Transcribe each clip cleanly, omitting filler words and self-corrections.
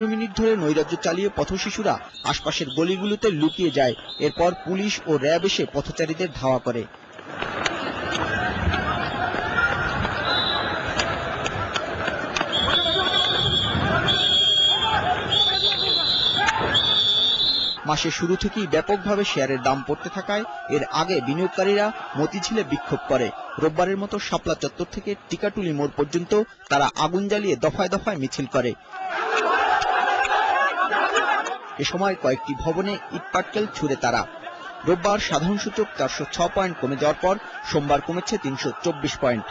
Minute ধরে নৈরাজ্য চালিয়ে পথশিশুরা আশপাশের গলিগুলোতে লুকিয়ে যায়। এরপর পুলিশ ও র্যাব এসে পথচারীদের ধাওয়া করে। মাসের শুরু থেকেই ব্যাপকভাবে শেয়ারের দাম পড়তে থাকায় এর আগে বিনিয়োগকারীরা মতিঝিলে বিক্ষোভ করে। রোববারের মতো শাপলা চত্বর থেকে টিকাটুলি মোড় পর্যন্ত তারা আগুন জ্বালিয়ে দফায় দফায় মিছিল করে। এ সময় কয়েকটি ভবনে ইটপাটকেল ছুড়ে তারা। রোববার সাধারণ সূচক 406 পয়েন্ট কমে যাওয়ার পর সোমবার কমেছে 324 পয়েন্ট।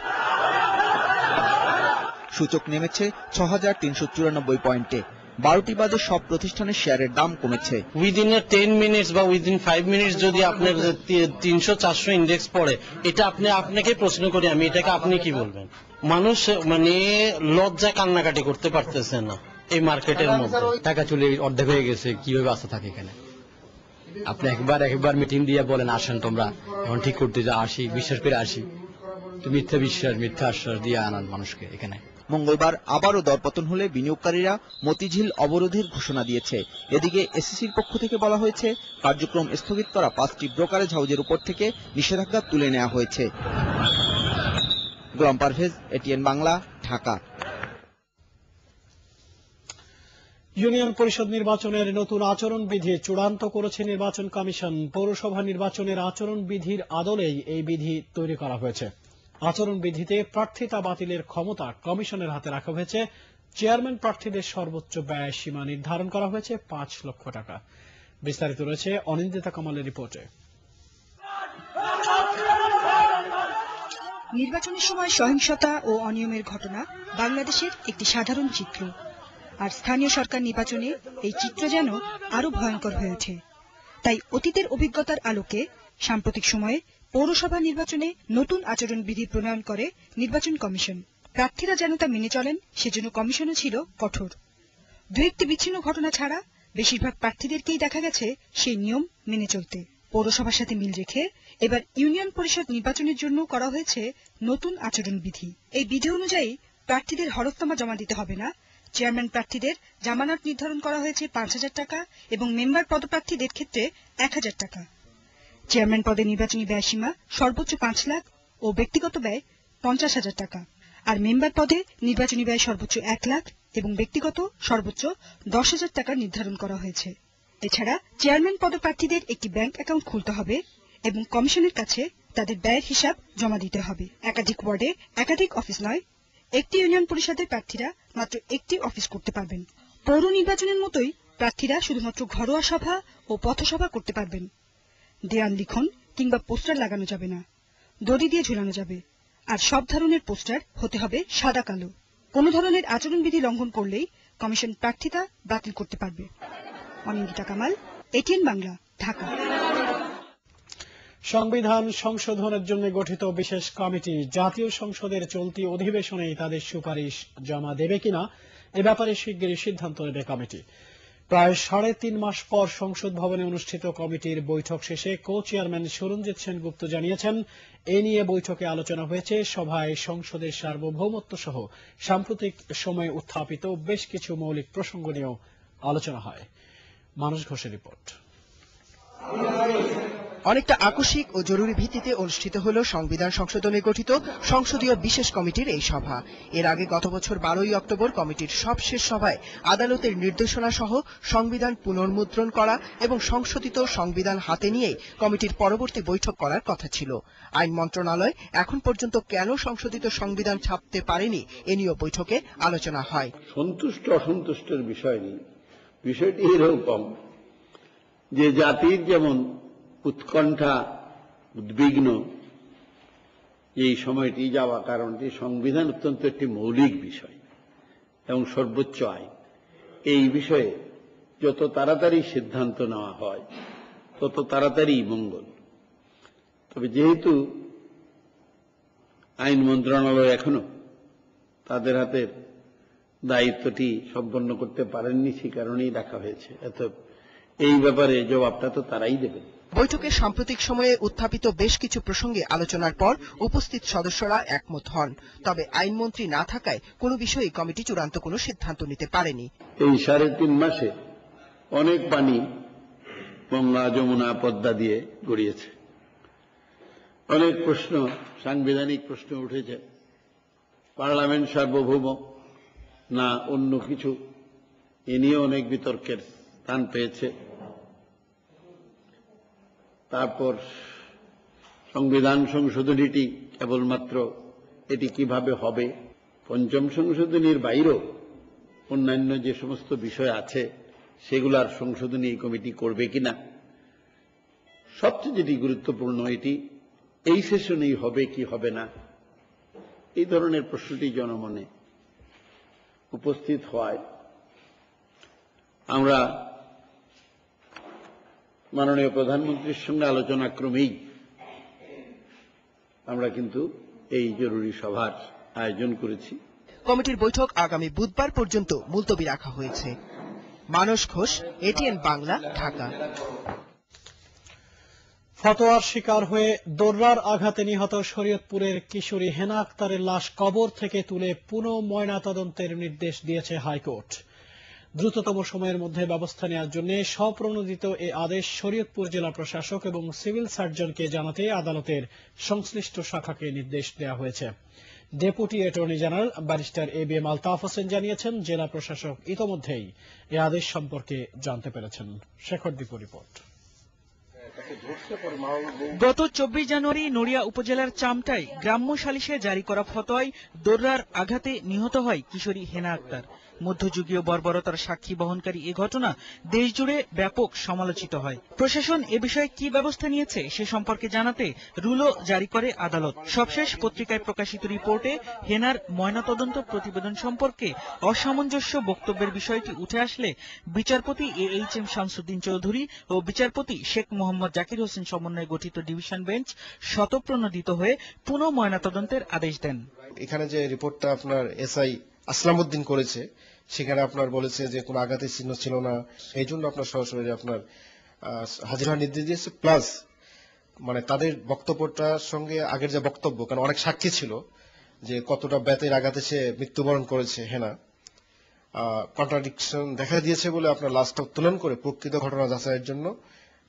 সূচক নেমেছে 6394 পয়েন্টে। 12টি বাজে সব প্রতিষ্ঠানের শেয়ারের দাম কমেছে। উইদিন 10 মিনিটস বা উইদিন 5 মিনিটস যদি আপনার 300-400 ইন্ডেক্স পড়ে, এটা আপনাকে প্রশ্ন করি আমি, এটাকে আপনি কি বলবেন? মানুষ মানে লজ্জা কান্নাকাটি করতে পারতেছে না এই মার্কেটের মধ্যে। টাকা চলে অর্ধেক হয়ে গেছে, কিভাবে আস্থা থাকে এখানে? আপনি একবার মিটিং দিয়ে বলেন আসেন তোমরা এখন ঠিক করতে যা, আসি বিশ্বাস করে আসি, তো মিথ্যা বিশ্বাস মিথ্যা আশ্বাস দিয়ে আনান মানুষকে এখানে। মঙ্গলবার আবারও দরপতন হলে বিনিয়োগকারীরা মতিঝিল অবরোধের ঘোষণা দিয়েছে। এদিকে এসিসির পক্ষ থেকে বলা হয়েছে কার্যক্রম স্থগিত করা 5টি ব্রোকারেজ হাউজের উপর থেকে নিষেধাজ্ঞা তুলে নেওয়া হয়েছে। গোলাম পারভেজ, এটিএন বাংলা, ঢাকা। ইউনিয়ন পরিষদ নির্বাচনের নতুন আচরণবিধি চূড়ান্ত করেছে নির্বাচন কমিশন। পৌরসভা নির্বাচনের আচরণবিধির আদলেই এই বিধি তৈরি করা হয়েছে। আচরণবিধিতে প্রার্থিতা বাতিলের ক্ষমতা কমিশনের হাতে রাখা হয়েছে। চেয়ারম্যান প্রার্থীদের সর্বোচ্চ ব্যয় সীমা নির্ধারণ করা হয়েছে 5 লক্ষ টাকা। বিস্তারিত রয়েছে অনিন্দিতা কামালের রিপোর্টে। নির্বাচনের সময় সহিংসতা ও অনিয়মের ঘটনা বাংলাদেশের একটি সাধারণ চিত্র, আর স্থানীয় সরকার নির্বাচনে এই চিত্র যেন আরো ভয়ঙ্কর হয়ে ওঠে। তাই অতীতের অভিজ্ঞতার আলোকে সাম্প্রতিক সময়ে পৌরসভা নির্বাচনে নতুন আচরণবিধি প্রণয়ন করে নির্বাচন কমিশন। প্রার্থীরা যেন তা মেনে চলেন, সেজন্য কমিশনও ছিল কঠোর। দু একটি বিচ্ছিন্ন ঘটনা ছাড়া বেশিরভাগ প্রার্থীদেরকেই দেখা গেছে সেই নিয়ম মেনে চলতে। পৌরসভার সাথে মিল রেখে এবার ইউনিয়ন পরিষদ নির্বাচনের জন্য করা হয়েছে নতুন আচরণবিধি। এই বিধি অনুযায়ী প্রার্থীদের হলফনামা জমা দিতে হবে না। চেয়ারম্যান প্রার্থীদের জামানত নির্ধারণ করা হয়েছে 5,000 টাকা এবং মেম্বার পদপ্রার্থীদের ক্ষেত্রে 1,000 টাকা। চেয়ারম্যান পদে নির্বাচনী ব্যয়সীমা সর্বোচ্চ 5 লাখ ও ব্যক্তিগত ব্যয় 50,000 টাকা। আর মেম্বার পদে নির্বাচনী ব্যয় সর্বোচ্চ 1 লাখ এবং ব্যক্তিগত সর্বোচ্চ 10,000 টাকা নির্ধারণ করা হয়েছে। এছাড়া চেয়ারম্যান পদপ্রার্থীদের একটি ব্যাংক অ্যাকাউন্ট খুলতে হবে এবং কমিশনের কাছে তাদের ব্যয়ের হিসাব জমা দিতে হবে। একাধিক ওয়ার্ডে একাধিক অফিস নয়, একটি ইউনিয়ন পরিষদের প্রার্থীরা মাত্র একটি অফিস করতে পারবেন। পৌর নির্বাচনের মতোই প্রার্থীরা শুধুমাত্র ঘরোয়া সভা ও পথসভা করতে পারবেন। দেয়াল লিখন কিংবা পোস্টার লাগানো যাবে না, দড়ি দিয়ে ঝুলানো যাবে। আর সব ধরনের পোস্টার হতে হবে সাদা কালো। কোনো ধরনের আচরণবিধি লঙ্ঘন করলেই কমিশন প্রার্থিতা বাতিল করতে পারবে। অনিন্দিতা কামাল, এটিএন বাংলা, ঢাকা। সংবিধান সংশোধনের জন্য গঠিত বিশেষ কমিটি জাতীয় সংসদের চলতি অধিবেশনেই তাদের সুপারিশ জমা দেবে কিনা এ ব্যাপারে শিগগিরই সিদ্ধান্ত নেবে কমিটি। প্রায় 3.5 মাস পর সংসদ ভবনে অনুষ্ঠিত কমিটির বৈঠক শেষে কো চেয়ারম্যান সুরঞ্জিত সেনগুপ্ত জানিয়েছেন, এ নিয়ে বৈঠকে আলোচনা হয়েছে। সভায় সংসদের সার্বভৌমত্ব সহ সাম্প্রতিক সময়ে উত্থাপিত বেশ কিছু মৌলিক প্রসঙ্গ নিয়েও আলোচনা হয়। মানুষ ঘোষের রিপোর্ট। অনেকটা আকস্মিক ও জরুরি ভিত্তিতে অনুষ্ঠিত হল সংবিধান সংশোধনে গঠিত সংসদীয় বিশেষ কমিটির এই সভা। এর আগে গত বছর 12ই অক্টোবর কমিটির সবশেষ সভায় আদালতের নির্দেশনা সহ সংবিধান পুনর্মুদ্রণ করা এবং সংশোধিত সংবিধান হাতে নিয়ে কমিটির পরবর্তী বৈঠক করার কথা ছিল। আইন মন্ত্রণালয় এখন পর্যন্ত কেন সংশোধিত সংবিধান ছাপতে পারেনি এ নিয়ে বৈঠকে আলোচনা হয়। সন্তুষ্ট অসন্তুষ্টের বিষয় নেই, বিষয়টি এরকম যে জাতির যেমন উৎকণ্ঠা উদ্বিগ্ন এই সময়টি যাওয়া, কারণ যে সংবিধান অত্যন্ত একটি মৌলিক বিষয় এবং সর্বোচ্চ আইন। এই বিষয়ে যত তাড়াতাড়ি সিদ্ধান্ত নেওয়া হয় তত তাড়াতাড়ি মঙ্গল। তবে যেহেতু আইন মন্ত্রণালয় এখনো তাদের হাতের দায়িত্বটি সম্পন্ন করতে পারেননি, সে কারণেই রাখা হয়েছে। এত এই ব্যাপারে জবাবটা তো তারাই দেবেন। বৈঠকে সাম্প্রতিক সময়ে উত্থাপিত বেশ কিছু প্রসঙ্গে আলোচনার পর উপস্থিত সদস্যরা একমত হন। তবে আইনমন্ত্রী না থাকায় কোনো বিষয়ে কমিটি চূড়ান্ত কোনো সিদ্ধান্ত নিতে পারেনি। এই 3.5 মাসে অনেক পানি গঙ্গা, যমুনা, পদ্মা দিয়ে গড়িয়েছে। অনেক প্রশ্ন, সাংবিধানিক প্রশ্ন উঠেছে। পার্লামেন্ট সার্বভৌম না অন্য কিছু, এ নিয়ে অনেক বিতর্কের স্থান পেয়েছে। তারপর সংবিধান সংশোধনীটি কেবলমাত্র এটি কিভাবে হবে, পঞ্চম সংশোধনীর বাইরেও অন্যান্য যে সমস্ত বিষয় আছে সেগুলার সংশোধনী এই কমিটি করবে কিনা। সবচেয়ে যেটি গুরুত্বপূর্ণ, এটি এই সেশনেই হবে কি হবে না, এই ধরনের প্রশ্নটি জনমনে উপস্থিত হওয়ায় আমরা মাননীয় প্রধানমন্ত্রীর সঙ্গে আলোচনা ক্রমেই আমরা কিন্তু এই জরুরি সভার আয়োজন করেছি। কমিটির বৈঠক আগামী বুধবার পর্যন্ত মুলতবি রাখা হয়েছে। মানস ঘোষ, এটিএন বাংলা, ঢাকা। ফতোয়ার শিকার হয়ে দোররার আঘাতে নিহত শরীয়তপুরের কিশোরী হেনা আক্তারের লাশ কবর থেকে তুলে পুনঃ ময়নাতদন্তের নির্দেশ দিয়েছে হাইকোর্ট। দ্রুততম সময়ের মধ্যে ব্যবস্থা নেওয়ার জন্য স্বপ্রণোদিত এ আদেশ শরীয়তপুর জেলা প্রশাসক এবং সিভিল সার্জনকে জানাতে আদালতের সংশ্লিষ্ট শাখাকে নির্দেশ দেওয়া হয়েছে। Deputy attorney general barrister ABM Altaf Hossain জানিয়েছেন, জেলা প্রশাসক ইতোমধ্যেই এ আদেশ সম্পর্কে জানতে পেরেছেন। শেখর দীপুর রিপোর্ট। গত 24 জানুয়ারি নড়িয়া উপজেলার চামটায় গ্রাম্য সালিশে জারি করা ফতোয়ায় দোররার আঘাতে নিহত হয় কিশোরী হেনা আক্তার। মধ্যযুগীয় বর্বরতার সাক্ষী বহনকারী এ ঘটনা দেশজুড়ে ব্যাপক সমালোচিত হয়। প্রশাসন এ বিষয়ে কি ব্যবস্থা নিয়েছে সে সম্পর্কে জানাতে রুলও জারি করে আদালত। সবশেষ পত্রিকায় প্রকাশিত রিপোর্টে হেনার ময়নাতদন্ত প্রতিবেদন সম্পর্কে অসামঞ্জস্য বক্তব্যের বিষয়টি উঠে আসলে বিচারপতি AHM শামসুদ্দিন চৌধুরী ও বিচারপতি শেখ মোহাম্মদ জাকির হোসেন সমন্বয়ে গঠিত ডিভিশন বেঞ্চ স্বতঃপ্রণোদিত হয়ে পুনঃ ময়নাতদন্তের আদেশ দেন। এখানে যে রিপোর্টটা আপনার এসআই আসলামউদ্দিন করেছে, সেখানে আপনার বলেছে যে কোনো আঘাতের চিহ্ন ছিল না, এই জন্য আপনার সরাসরি আপনার হাজিরা নির্দেশ দিয়েছে। প্লাস মানে তাদের বক্তব্যটার সঙ্গে আগের যে বক্তব্য, কারণ অনেক সাক্ষী ছিল যে কতটা ব্যথার আঘাতে সে মৃত্যুবরণ করেছে হেনা, কন্ট্রাডিকশন দেখা দিয়েছে বলে আপনার লাশটা উত্তোলন করে প্রকৃত ঘটনা যাচাইয়ের জন্য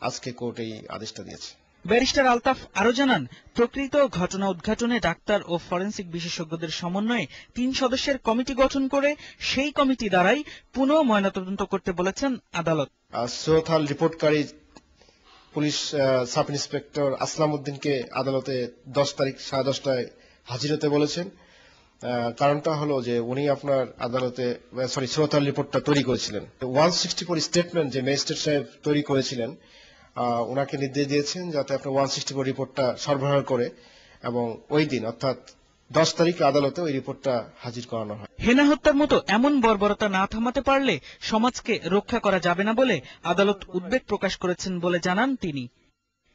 আজকে কোর্ট এই আদেশটা দিয়েছে। ব্যারিস্টার আলতাফ আরো জানান, প্রকৃত ঘটনা উদ্ঘাটনে ডাক্তার ও ফরেনসিক বিশেষজ্ঞদের সমন্বয়ে 3 সদস্যের কমিটি গঠন করে সেই কমিটি দ্বারাই পুনঃ ময়নাতদন্ত করতে বলেছেন আদালত। সোথাল রিপোর্টকারী পুলিশ সাব ইন্সপেক্টর আসলামউদ্দিনকে আদালতে 10 তারিখ 10:30টায় হাজির হতে বলেছেন। কারণটা হলো যে উনি আপনার আদালতে সোথাল রিপোর্টটা তৈরি করেছিলেন। 164 স্টেটমেন্ট যে ম্যাজিস্ট্রেট সাহেব তৈরি করেছিলেন, ওনাকে নির্দেশ দিয়েছেন যাতে আপনার 164 রিপোর্টটা সরবরাহ করে এবং ওই দিন অর্থাৎ 10 তারিখে আদালতে ওই রিপোর্টটা হাজির করানো হয়। হেনা হত্যার মতো এমন বর্বরতা না থামাতে পারলে সমাজকে রক্ষা করা যাবে না বলে আদালত উদ্বেগ প্রকাশ করেছেন বলে জানান তিনি।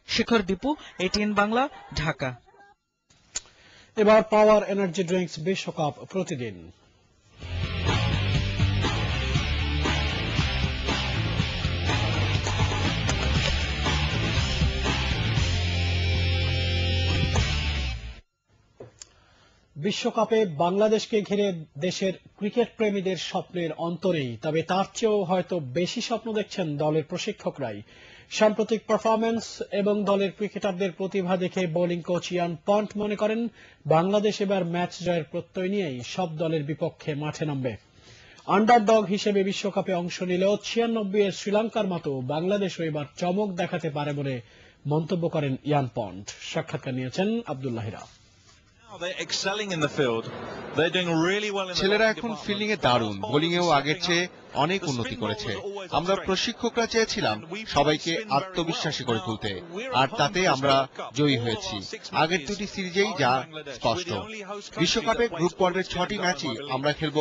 শেখর দীপু, এটিএন বাংলা, ঢাকা। এবার পাওয়ার এনার্জি ড্রিঙ্কস বিশ্বকাপ প্রতিদিন। বিশ্বকাপে বাংলাদেশকে ঘিরে দেশের ক্রিকেট প্রেমীদের স্বপ্নের অন্তরেই, তবে তার চেয়েও হয়তো বেশি স্বপ্ন দেখছেন দলের প্রশিক্ষকরাই। সাম্প্রতিক পারফরম্যান্স এবং দলের ক্রিকেটারদের প্রতিভা দেখে বোলিং কোচ ইয়ান পন্ট মনে করেন বাংলাদেশ এবার ম্যাচ জয়ের প্রত্যয় নিয়েই সব দলের বিপক্ষে মাঠে নামবে। আন্ডারডগ হিসেবে বিশ্বকাপে অংশ নিলেও 96 এর শ্রীলঙ্কার মতো বাংলাদেশও এবার চমক দেখাতে পারে বলে মন্তব্য করেন ইয়ান পন্ট। সাক্ষাৎকার নিয়েছেন আব্দুল্লাহিরা। ছেলেরা এখন ফিল্ডিং এ দারুণ, বোলিং এও আগের চেয়ে অনেক উন্নতি করেছে। আমরা প্রশিক্ষকরা চেয়েছিলাম সবাইকে আত্মবিশ্বাসী করে তুলতে, আর তাতে আমরা জয়ী হয়েছি। আগের 2টি সিরিজেই যা স্পষ্ট। বিশ্বকাপে গ্রুপ পর্বের 6টি ম্যাচই আমরা খেলব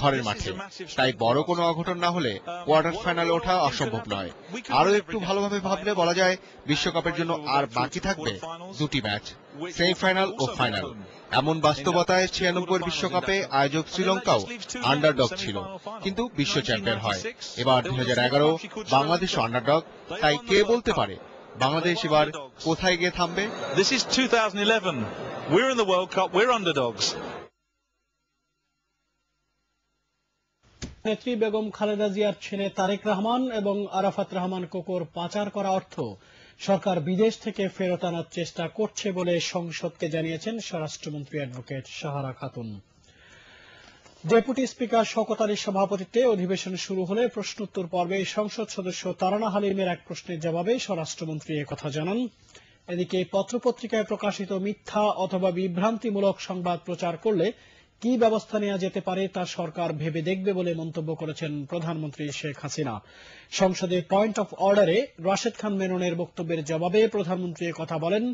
ঘরের মাঠে, তাই বড় কোনো অঘটন না হলে কোয়ার্টার ফাইনালে ওঠা অসম্ভব নয়। আরো একটু ভালোভাবে ভাবলে বলা যায় বিশ্বকাপের জন্য আর বাকি থাকবে 2টি ম্যাচ। সেমিফাইনাল ও ফাইনাল। এমন বাস্তবতায় 96 বিশ্বকাপে আয়োজক শ্রীলঙ্কাও আন্ডারডগ ছিল, কিন্তু বিশ্ব চ্যাম্পিয়ন হয়। এবার 2011 বাংলাদেশও আন্ডারডগ। তাই কে বলতে পারে বাংলাদেশ এবার কোথায় গিয়ে থামবে? This is 2011. We're in the World Cup. We're underdogs. নেত্রী বেগম খালেদা জিয়ার ছেলে তারেক রহমান এবং আরাফাত রহমান কোকোর পাচার করা অর্থ সরকার বিদেশ থেকে ফেরত আনার চেষ্টা করছে বলে সংসদকে জানিয়েছেন স্বরাষ্ট্রমন্ত্রী advocate Sahara Khatun. Deputy speaker Shawkat আলীর সভাপতিত্বে অধিবেশন শুরু হলে প্রশ্নোত্তর পর্বে সংসদ সদস্য তারানা হালিমের এক প্রশ্নের জবাবে স্বরাষ্ট্রমন্ত্রী একথা জানান। এদিকে পত্রপত্রিকায় প্রকাশিত মিথ্যা অথবা বিভ্রান্তিমূলক সংবাদ প্রচার করলে কি ব্যবস্থা নেওয়া যেতে পারে তা সরকার ভেবে দেখবে বলে মন্তব্য করেছেন প্রধানমন্ত্রী শেখ হাসিনা। সংসদে পয়েন্ট অফ অর্ডারে রাশেদ খান মেননের বক্তব্যের জবাবে প্রধানমন্ত্রী কথা বলেন,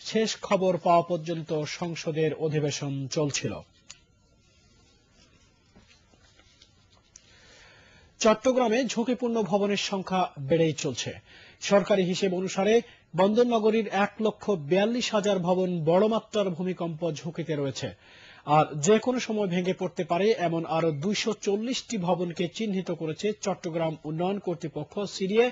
শেষ খবর পাওয়া পর্যন্ত সংসদের অধিবেশন চলছিল। চট্টগ্রামে ঝুঁকিপূর্ণ ভবনের সংখ্যা বেড়েই চলছে। সরকারি হিসেব অনুসারে বন্দরনগরীর 1,42,000 ভবন বড় মাত্রার ভূমিকম্প ঝুঁকিতে রয়েছে। আর যে কোনো সময় ভেঙে পড়তে পারে এমন আরো 240টি ভবনকে চিহ্নিত করেছে চট্টগ্রাম উন্নয়ন কর্তৃপক্ষ সিডিএ।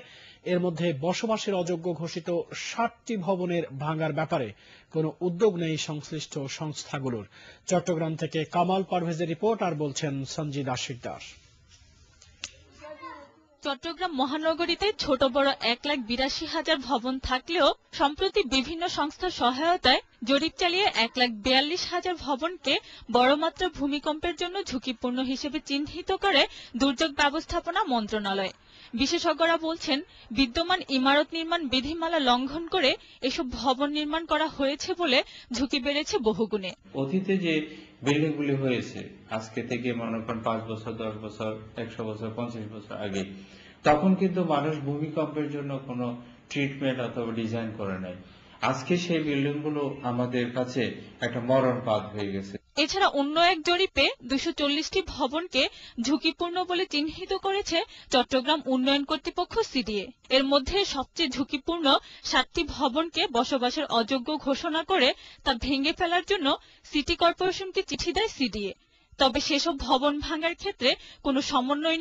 এর মধ্যে বসবাসের অযোগ্য ঘোষিত 60টি ভবনের ভাঙার ব্যাপারে কোনো উদ্যোগ নেই সংশ্লিষ্ট সংস্থাগুলোর। চট্টগ্রাম থেকে কামাল পারভেজের রিপোর্ট, আর বলছেন সঞ্জিদা শিকদার। চট্টগ্রাম মহানগরীতে ছোট বড় 1,82,000 ভবন থাকলেও সম্প্রতি বিভিন্ন সংস্থার সহায়তায় জরিপ চালিয়ে 1,42,000 ভবনকে বড় মাত্রার ভূমিকম্পের জন্য ঝুঁকিপূর্ণ হিসেবে চিহ্নিত করে দুর্যোগ ব্যবস্থাপনা মন্ত্রণালয়। বিশেষজ্ঞরা বলছেন, বিদ্যমান ইমারত নির্মাণ বিধিমালা লঙ্ঘন করে এসব ভবন নির্মাণ করা হয়েছে বলে ঝুঁকি বেড়েছে বহুগুণে। অতীতে যে বিল্ডিংগুলি হয়েছে আজকে থেকে মনে করেন 5 বছর 10 বছর 100 বছর 50 বছর আগে, তখন কিন্তু মানুষ ভূমিকম্পের জন্য কোনো ট্রিটমেন্ট অথবা ডিজাইন করে নাই। আজকে সেই বিল্ডিংগুলো আমাদের কাছে একটা মরণ ফাঁদ হয়ে গেছে। এছাড়া অন্য এক জরিপে 240টি ভবনকে ঝুঁকিপূর্ণ বলে চিহ্নিত করেছে চট্টগ্রাম উন্নয়ন কর্তৃপক্ষ সিডিএ। এর মধ্যে সবচেয়ে ঝুঁকিপূর্ণ 60টি ভবনকে বসবাসের অযোগ্য ঘোষণা করে তা ভেঙে ফেলার জন্য সিটি কর্পোরেশনকে চিঠি দেয় সিডিএ। তবে সেসব ভবন ভাঙার ক্ষেত্রে কোনো সমন্বয়